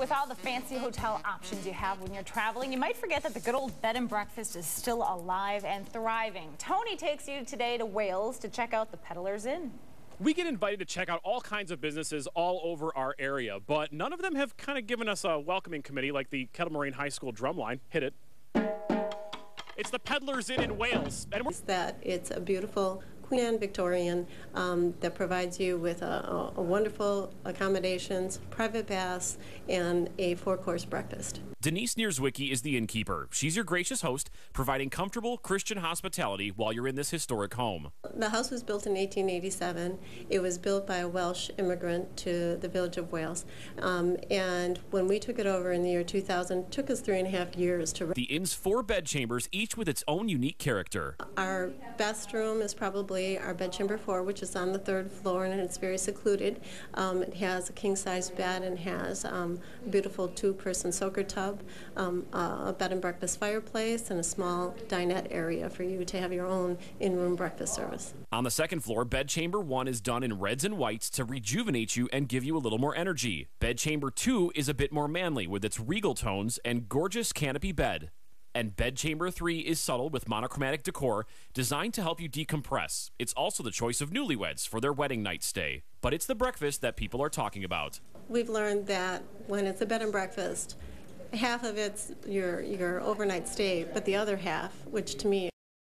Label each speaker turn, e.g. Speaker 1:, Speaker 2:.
Speaker 1: With all the fancy hotel options you have when you're traveling, you might forget that the good old bed and breakfast is still alive and thriving. Tony takes you today to Wales to check out the Peddlers Inn.
Speaker 2: We get invited to check out all kinds of businesses all over our area, but none of them have kind of given us a welcoming committee like the Kettle Moraine High School drumline. Hit it. It's the Peddlers Inn in Wales. And
Speaker 3: it's a beautiful Queen Anne Victorian that provides you with a wonderful accommodations, private baths, and a 4-course breakfast.
Speaker 2: Denise Nierzwicki is the innkeeper. She's your gracious host, providing comfortable Christian hospitality while you're in this historic home.
Speaker 3: The house was built in 1887. It was built by a Welsh immigrant to the village of Wales. And when we took it over in the year 2000, it took us 3.5 years to...
Speaker 2: The inn's 4 bed chambers, each with its own unique character.
Speaker 3: Our best room is probably our bedchamber 4, which is on the 3rd floor, and it's very secluded. It has a king-size bed and has a beautiful 2-person soaker tub, a bed and breakfast fireplace, and a small dinette area for you to have your own in-room breakfast service.
Speaker 2: On the 2nd floor, bedchamber 1 is done in reds and whites to rejuvenate you and give you a little more energy. Bedchamber 2 is a bit more manly with its regal tones and gorgeous canopy bed. And bedchamber 3 is subtle with monochromatic decor designed to help you decompress. It's also the choice of newlyweds for their wedding night stay. But it's the breakfast that people are talking about.
Speaker 3: We've learned that when it's a bed and breakfast, half of it's your overnight stay, but the other half, which to me